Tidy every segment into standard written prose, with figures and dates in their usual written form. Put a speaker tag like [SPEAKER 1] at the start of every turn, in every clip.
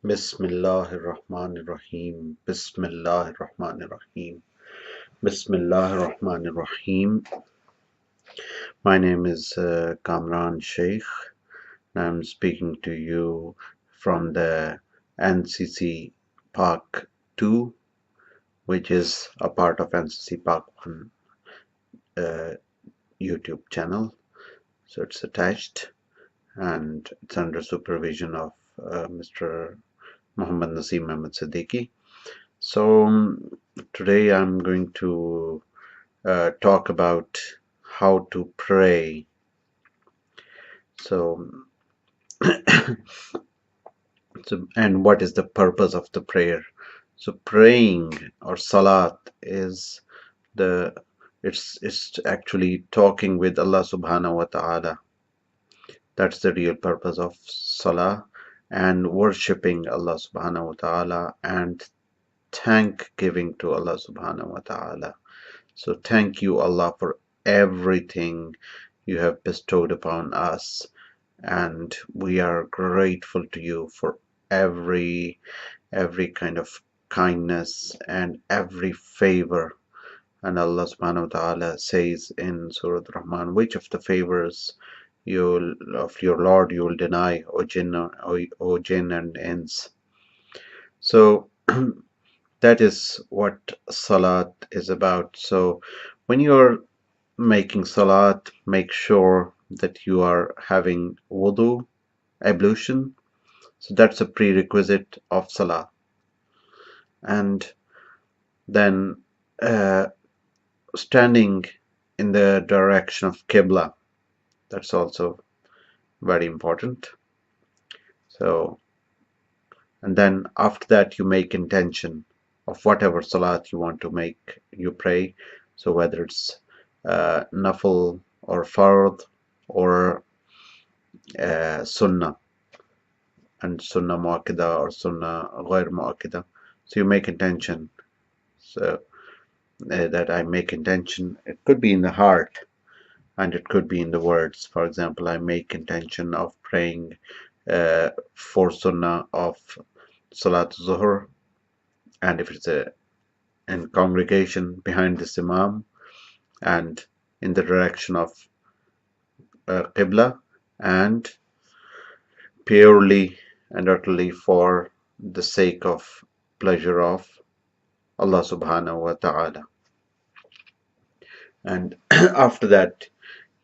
[SPEAKER 1] Bismillahirrahmanirrahim. Bismillahirrahmanirrahim. Bismillahirrahmanirrahim. My name is Kamran Shaikh. I'm speaking to you from the NCCPak2, which is a part of NCCPak1 uh, YouTube channel. So it's attached and it's under supervision of Mr. Muhammad Naseem Ahmed Siddiqui. So today I'm going to talk about how to pray. So, and what is the purpose of the prayer? So, praying or salat is the it's actually talking with Allah Subhanahu wa Taala. That's the real purpose of salah, and worshipping Allah Subhanahu wa Taala and thank giving to Allah Subhanahu wa Taala. So thank you, Allah, for everything you have bestowed upon us, and we are grateful to you for every kind of kindness and every favor. And Allah subhanahu wa ta'ala says in Surah Rahman, which of the favors of your Lord you will deny, O jinn and ins. So that is what salat is about. So when you're making salat, make sure that you are having wudu, ablution. So that's a prerequisite of salah. And then standing in the direction of Qibla, that's also very important. So, and then after that you make intention of whatever salat you want to make, you pray. So whether it's nafil or fard or sunnah, and sunnah muakkada or sunnah ghair muakkada. So you make intention. So that I make intention, it could be in the heart and it could be in the words. For example, I make intention of praying for sunnah of Salat Zuhr, and if it's in congregation behind this Imam and in the direction of Qibla, and purely and utterly for the sake of pleasure of Allah subhanahu wa ta'ala. And after that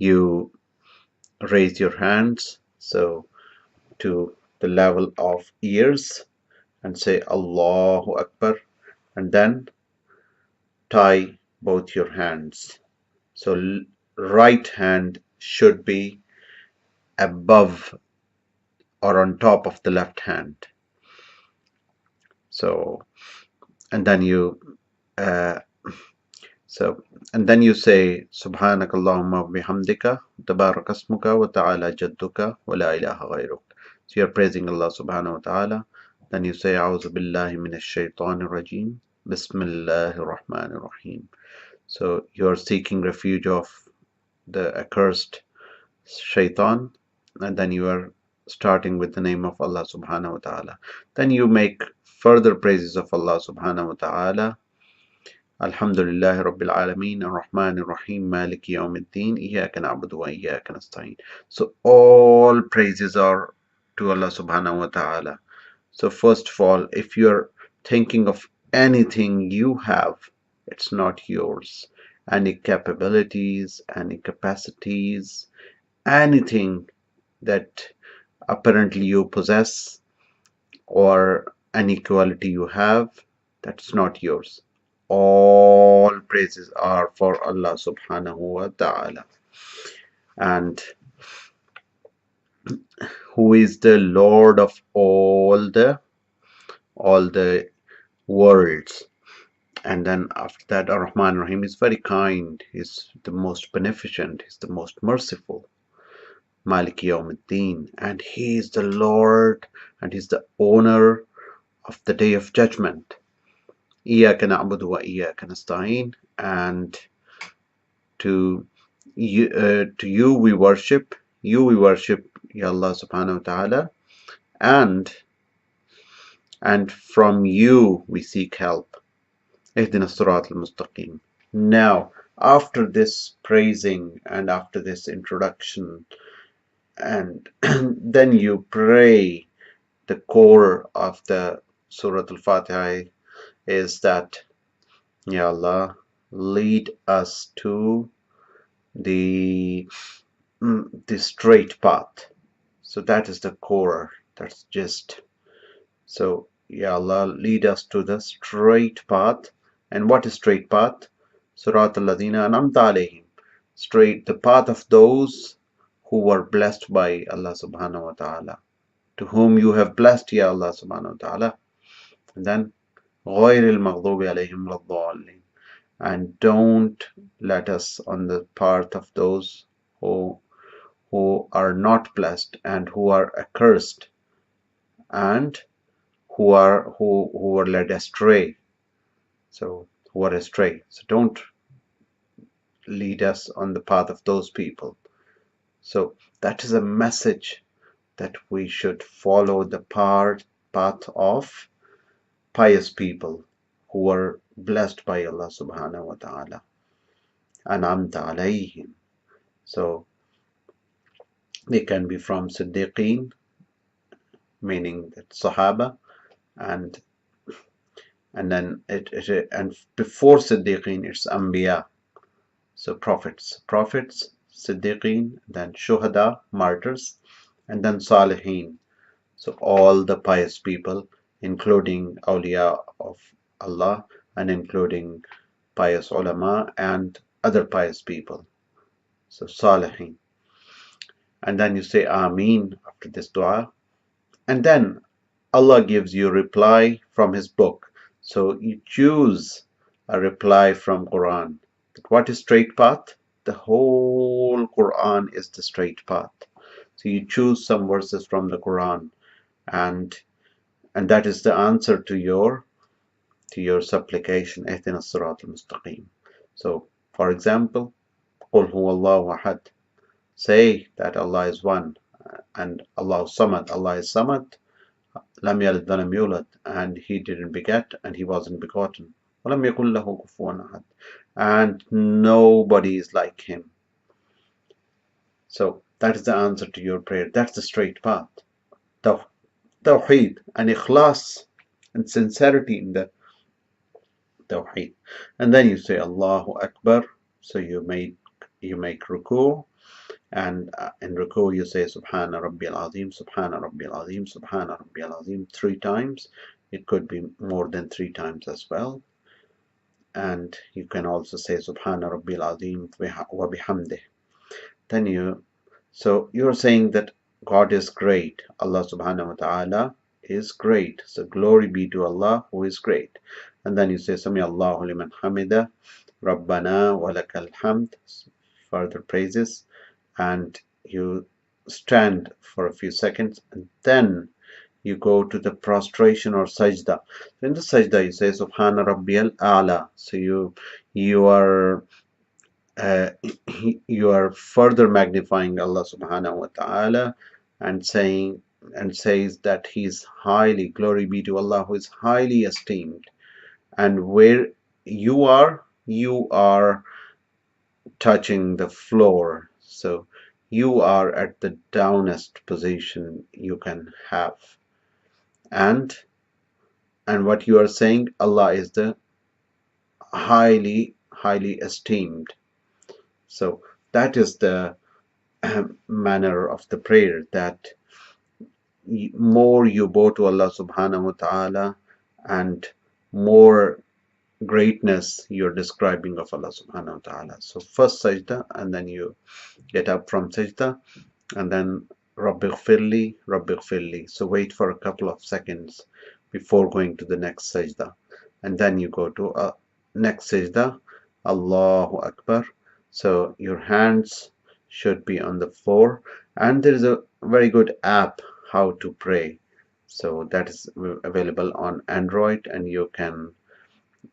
[SPEAKER 1] you raise your hands so to the level of ears and say Allahu Akbar, and then tie both your hands. So right hand should be above or on top of the left hand. So and then you and then you say Subhanaka Allahumma bihamdika tabarakasmuka wa ta'ala jadduka wa la ilaha ghayruk. So you're praising Allah subhanahu wa ta'ala. Then you say A'udhu billahi minash shaitanir rajim. Bismillahir rahmanir rahim. So you're seeking refuge of the accursed shaitan, and then you are starting with the name of Allah subhanahu wa ta'ala. Then you make further praises of Allah subhanahu wa ta'ala. Alhamdulillahi Rabbil Alameen Ar-Rahman Ar-Rahim Maliki Yawmiddin Iyyaka na'budu wa iyyaka nasta'in. So all praises are to Allah subhanahu wa ta'ala. So first of all, if you're thinking of anything you have, it's not yours. Any capabilities, any capacities, anything that apparently you possess or any quality you have, that's not yours. All praises are for Allah subhanahu wa ta'ala. And who is the Lord of all the worlds. And then after that, Ar-Rahman Ar-Rahim is very kind, he's the most beneficent, he's the most merciful. Maliki Yawmiddin, and he is the Lord and he's the owner of the day of judgment. Iyyaka na'budu wa iyyaka nasta'in, and to you we worship, Ya Allah subhanahu wa ta'ala, and and from you we seek help. اهدنا الصراط المستقيم. Now, after this praising and after this introduction, and then you pray, the core of the Surah Al-Fatiha is that, Ya Allah, lead us to the straight path. So that is the core. That's just so. Ya Allah, lead us to the straight path. And what is straight path? Surat al-Ladina an'amta alayhim. Straight, the path of those who were blessed by Allah subhanahu wa ta'ala. To whom you have blessed, Ya Allah subhanahu wa ta'ala. And then غَيْرِ الْمَغْضُوبِ عَلَيْهِمْ وَلَا الضَّالِّينَ. And don't let us on the path of those who are not blessed and who are accursed and who are led astray. So who are astray. So don't lead us on the path of those people. So that is a message that we should follow the path of pious people who were blessed by Allah subhanahu wa ta'ala. An'amta alayhim. So they can be from Siddiqeen, meaning that Sahaba, and then and before Siddiqeen it's Anbiya, so prophets, Siddiqeen, then Shuhada, martyrs, and then Salihin, so all the pious people, including awliya of Allah and including pious ulama and other pious people, so Salihin. And then you say Ameen after this dua, and then Allah gives you reply from His book. So you choose a reply from Quran. What is straight path? The whole Quran is the straight path. So you choose some verses from the Quran, and that is the answer to your supplication. اهدنا الصراط المستقيم. So, for example, قل هو الله أحد. Say that Allah is one, and Allah Samad. Allah is Samad. Lam yalid walam yulad, and He didn't beget and He wasn't begotten. Walam yakul lahu kufuwan ahad, and nobody is like Him. So that is the answer to your prayer. That's the straight path. Tawheed and ikhlas and sincerity in the Tawheed. And then you say Allahu Akbar. So you make ruku, and in ruku you say Subhana Rabbil Azim, Subhana Rabbil Azim, Subhana Rabbil Azim 3 times. It could be more than 3 times as well. And you can also say Subhana Rabbil Azim wa bihamdih. Then so you're saying that God is great. Allah subhanahu wa ta'ala is great. So glory be to Allah who is great. And then you say Sami Allahu liman hamida, Rabbana wa lakal hamd, further praises, and you stand for a few seconds, and then you go to the prostration or sajda. In the sajda you say Subhana Rabbiyal A'la. So you are you are further magnifying Allah subhanahu wa ta'ala and says that He is highly, glory be to Allah who is highly esteemed. And where you are touching the floor, so you are at the downest position you can have, and what you are saying, Allah is the highly esteemed. So that is the manner of the prayer, that more you bow to Allah subhanahu wa ta'ala and more greatness you're describing of Allah subhanahu wa ta'ala. So first sajda, and then you get up from sajda, and then Rabbi ghfirli. So wait for a couple of seconds before going to the next sajda, and then you go to a next sajda, Allahu Akbar. So your hands should be on the floor, and there is a very good app how to pray. So that is available on Android, and you can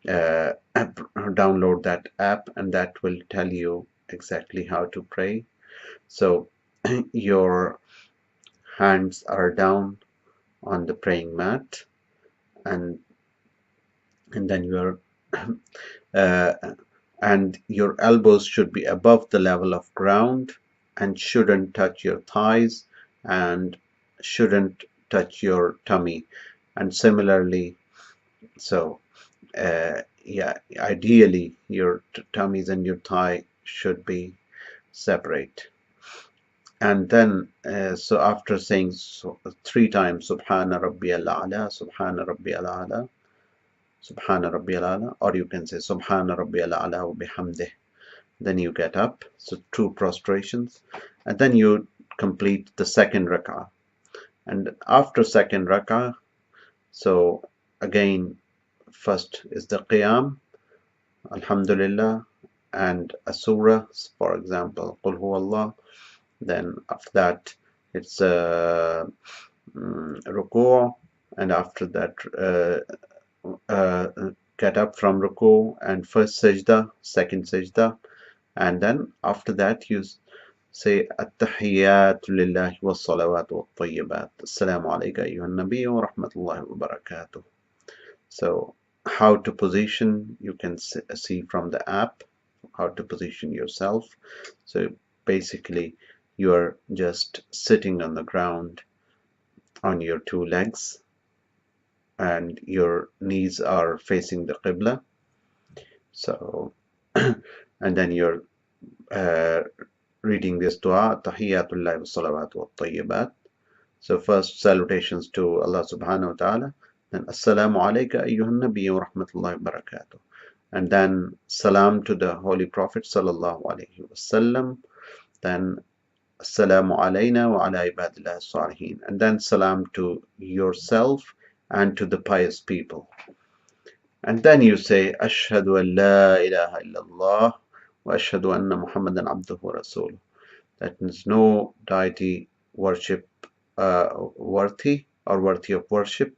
[SPEAKER 1] download that app, and that will tell you exactly how to pray. So your hands are down on the praying mat, and then your uh, and your elbows should be above the level of ground and shouldn't touch your thighs and shouldn't touch your tummy. And similarly, so yeah, ideally your tummies and your thigh should be separate. And then so after saying three times Subhana Rabbiyal A'la, Subhana Rabbiyal A'la, Subhana Rabbiyal A'la, or you can say Subhana Rabbiyal A'la wa bihamdih. Then you get up, so two prostrations, and then you complete the second rak'ah. And after second rak'ah, so again, first is the qiyam, Alhamdulillah, and a surah, for example, Qul Huwallah. Then after that, it's ruku', and after that, uh, get up from ruku' and first sajda, second sajda, and then after that you say at-tahiyyatu lillahi was-salawatu wat-tayyibat. Assalamu alayka ayyuhan nabiy wa rahmatullahi wa barakatuh. So how to position, you can see from the app how to position yourself. So basically you are just sitting on the ground on your two legs and your knees are facing the Qibla. So and then you're reading this dua, Tahiyyatullahi wa salawatu wa tayyibat. So first salutations to Allah subhanahu wa ta'ala, then Assalamu alayka ayyuhan nabiy wa rahmatullahi wa barakatuh. And then salam to the Holy Prophet sallallahu alayhi wa sallam, then Assalamu alayna wa ala ibadillah salihin, and then salam to yourself and to the pious people. And then you say Ashhadu an la ilaha illallah wa ashhadu anna Muhammadan abduhu wa rasuluh. That means no deity worship worthy of worship,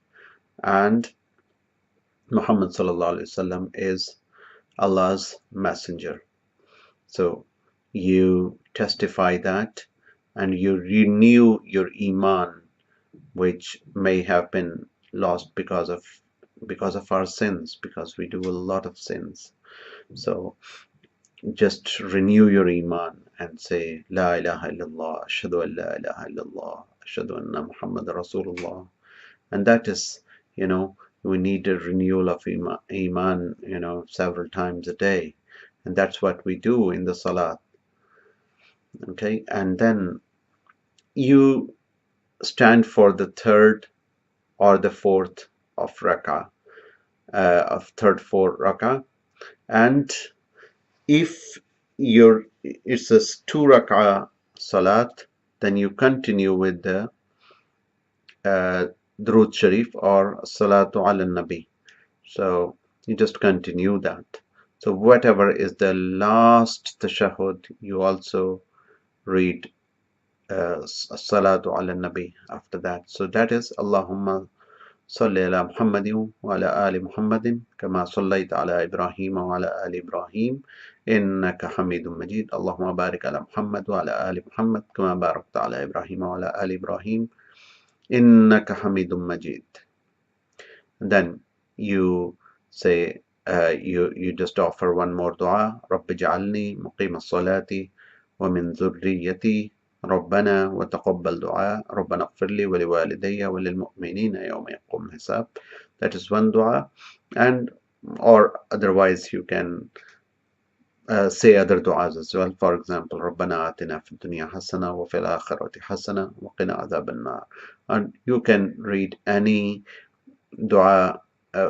[SPEAKER 1] and Muhammad sallallahu alaihi wasallam is Allah's messenger. So you testify that, and you renew your iman, which may have been lost because of our sins, because we do a lot of sins. So just renew your iman and say La ilaha illallah, ashhadu an la ilaha illallah, ashhadu anna Muhammad Rasulullah. And that is, we need a renewal of iman, several times a day. And that's what we do in the salat. Okay, and then you stand for the third or the fourth of rak'ah, third, fourth rak'ah. And if it's a 2 rak'ah salat, then you continue with the Durood Sharif or Salatu ala Nabi. So you just continue that. So whatever is the last tashahhud, you also read Salatu ala Nabi after that. So that is Allahumma salli ala Muhammadin wa ala ali Muhammadin kama sallaita ala Ibrahim wa ala ali Ibrahim innaka Hamidum Majid. Allahumma barik ala Muhammad wa ala ali Muhammad kama barakta ala Ibrahim wa ala ali Ibrahim innaka Hamidum Majid. Then you say you just offer one more dua, Rabbi ja'alni muqim as-salati wa min dhurriyyati ربنا وتقبل دعاء ربنا اغفر لي ولوالدي وللمؤمنين يوم يقوم الحساب. That is one dua. And or otherwise you can say other du'as as well. For example, ربنا آتنا في الدنيا حسنة وفي الآخرة حسنة وقنا عذاب النار. And you can read any dua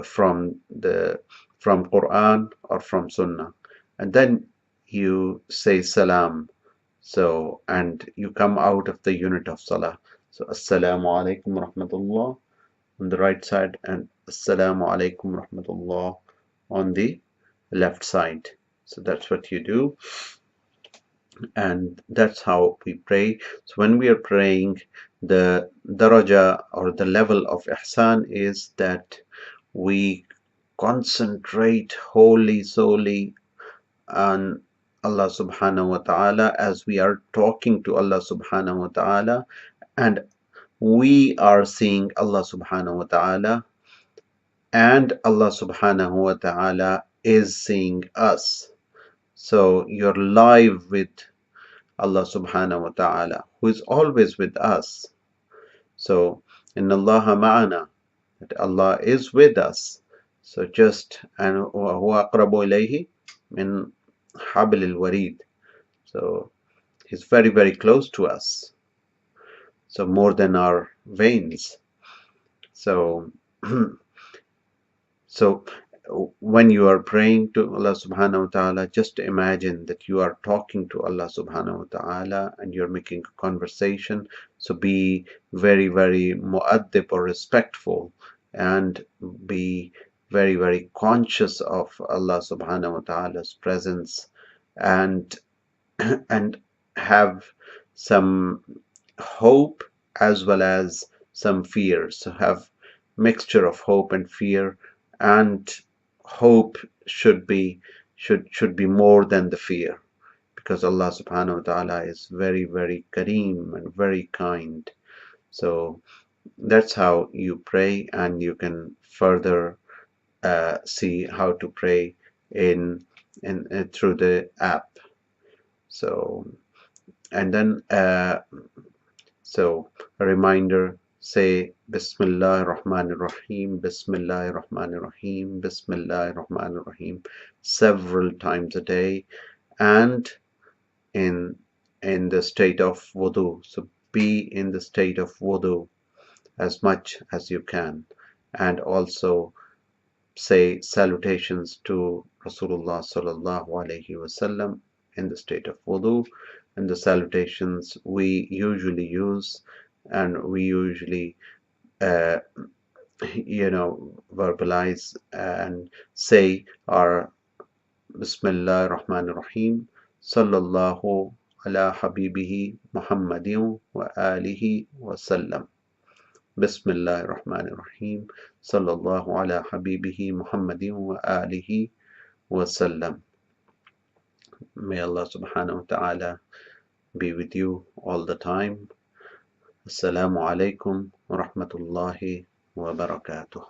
[SPEAKER 1] from Quran or from Sunnah, and then you say salam. So, and you come out of the unit of salah. So Assalamu alaikum rahmatullah on the right side, and Assalamu alaikum rahmatullah on the left side. So that's what you do, and that's how we pray. So when we are praying, the daraja or the level of ihsan is that we concentrate wholly, solely on Allah subhanahu wa ta'ala as we are talking to Allah subhanahu wa ta'ala, and we are seeing Allah subhanahu wa ta'ala and Allah subhanahu wa ta'ala is seeing us. So you're live with Allah subhanahu wa ta'ala, who is always with us. So, inna Allah ma'ana, that Allah is with us. So just, and huwa aqrabu ilayhi min hablil warid. So He's very, very close to us. So more than our veins. So, so when you are praying to Allah subhanahu wa ta'ala, just imagine that you are talking to Allah subhanahu wa ta'ala and you're making a conversation. So be very, very mu'addib or respectful, and be very, very conscious of Allah subhanahu wa ta'ala's presence, and and have some hope as well as some fear. So have mixture of hope and fear, and hope should be more than the fear, because Allah subhanahu wa ta'ala is very, very kareem and very kind. So that's how you pray, and you can further see how to pray in through the app. So and then so a reminder, say Bismillah Rahman Rahim, Bismillah Rahman Rahim, Bismillah Rahman Rahim several times a day, and in the state of wudu. So be in the state of wudu as much as you can, and also say salutations to Rasulullah sallallahu alaihi wasallam in the state of wudu. And the salutations we usually use, and we usually uh, verbalize and say, are Bismillah Rahman Rahim, Sallallahu ala Habibihi Muhammadin wa alihi wa sallam. Bismillah Rahman Rahim, Sallallahu ala Habibihi Muhammadin wa alihi wa sallam. May Allah subhanahu wa ta'ala be with you all the time. Assalamu alaikum wa rahmatullahi wa barakatuh.